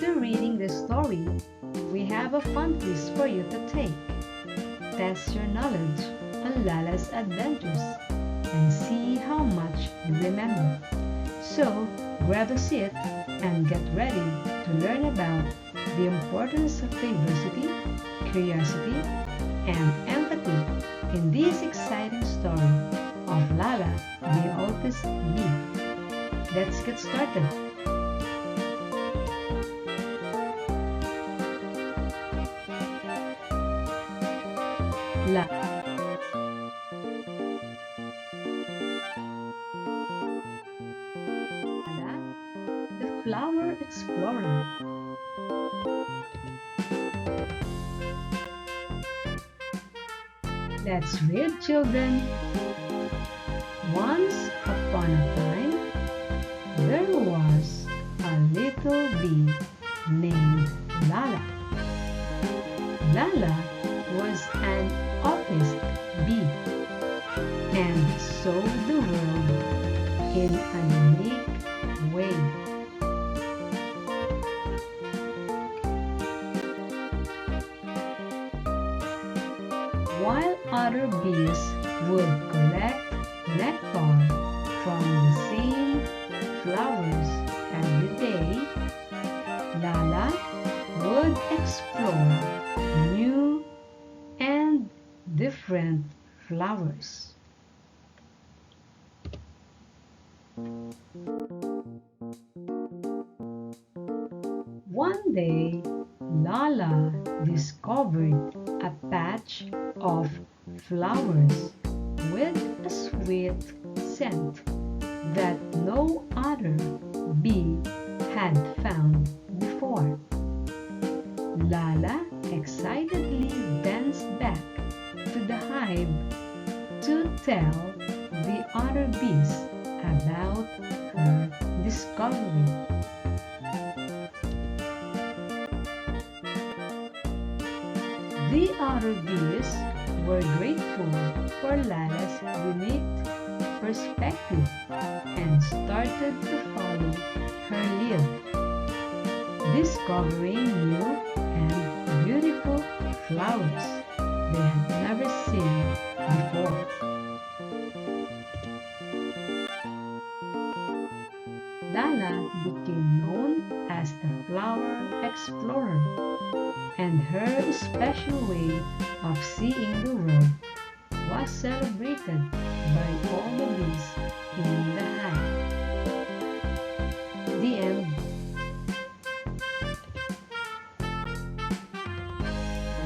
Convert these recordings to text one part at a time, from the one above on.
After reading the story, we have a fun quiz for you to take. Test your knowledge on Lala's adventures and see how much you remember. So, grab a seat and get ready to learn about the importance of diversity, curiosity, and empathy in this exciting story of Lala, the Autist Bee. Let's get started. Lala, the Flower Explorer. Let's read, children. Once upon a time, there was a little bee named Lala. Lala was an autist bee and saw the world in a unique way. While other bees would collect nectar from the same flowers every day, Lala would explore new and different flowers. One day, Lala discovered a patch of flowers with a sweet scent that no other bee had found before. Lala excitedly danced back to the hive to tell the other bees about her discovery. The other bees were grateful for Lala's unique perspective and started to follow her lead, discovering new and beautiful flowers they had never seen before. Lala became known as the Flower Explorer, and her special way of seeing the world was celebrated by all the bees in the hive. The end.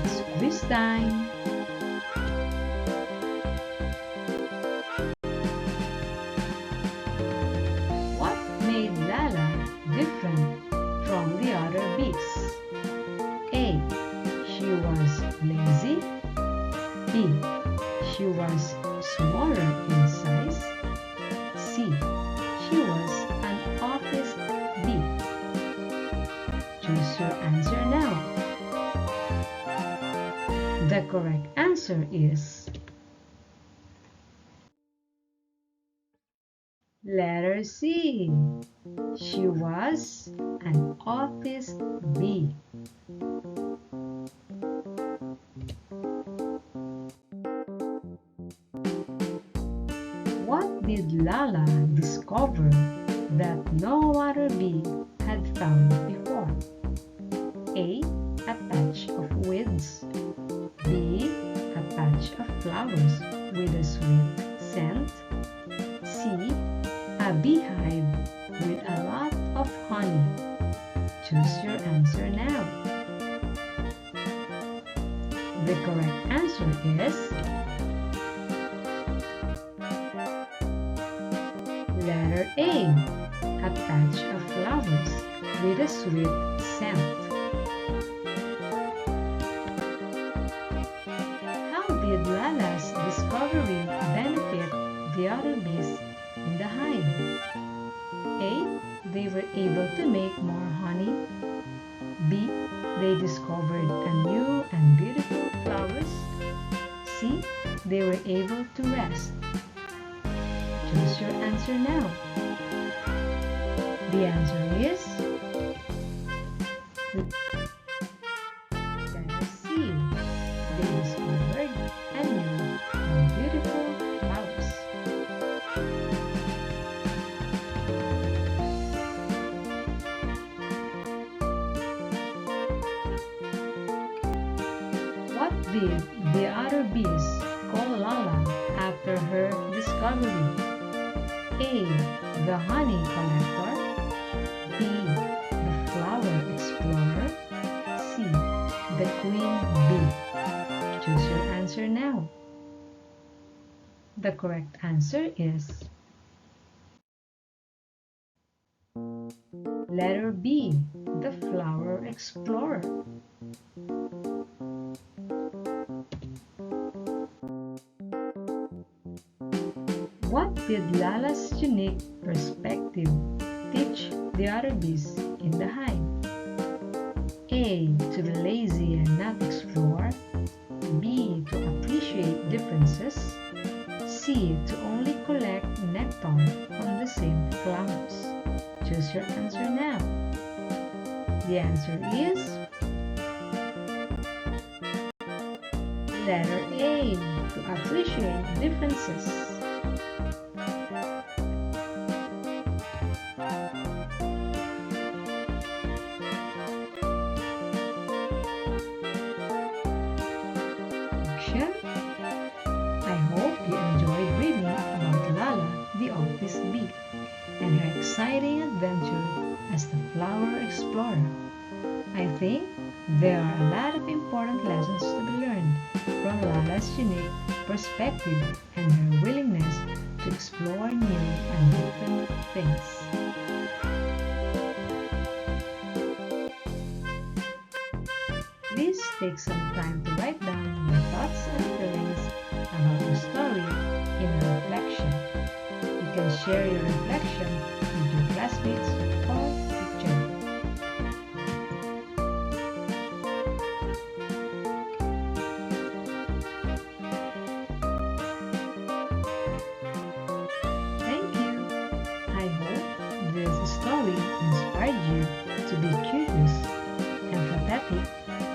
It's quiz time. What made Lala different from the other bees? A. She was lazy. B. She was smaller in size. C. She was an autist bee. Choose your answer now. The correct answer is letter C. She was an autist bee. What did Lala discover that no other bee had found before? A. A patch of weeds. B. A patch of flowers with a sweet scent. C. A beehive with a lot of honey. Choose your answer now. The correct answer is letter A. A patch of flowers with a sweet scent. How did Lala's discovery benefit the other bees in the hive? A. They were able to make more honey. B. They discovered a new and beautiful flowers. C. They were able to rest. Choose your answer now. The answer is did the other bees call Lala after her discovery? A. The honey collector. B. The flower explorer. C. The queen bee. Choose your answer now. The correct answer is letter B, the flower explorer. What did Lala's unique perspective teach the other bees in the hive? A. To be lazy and not explore. B. To appreciate differences. C. To only collect nectar from the same flowers. Choose your answer now. The answer is letter A. To appreciate differences. I hope you enjoyed reading about Lala the office bee and her exciting adventure as the flower explorer. I think there are a lot of important lessons to be learned from Lala's unique perspective and her willingness to explore new and different things. Please take some time to write down your thoughts and feelings about the story in a reflection. You can share your reflection with your classmates or teacher. Thank you. I hope this story inspired you to be curious, empathetic,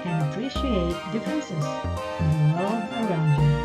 and appreciate differences in the world around you.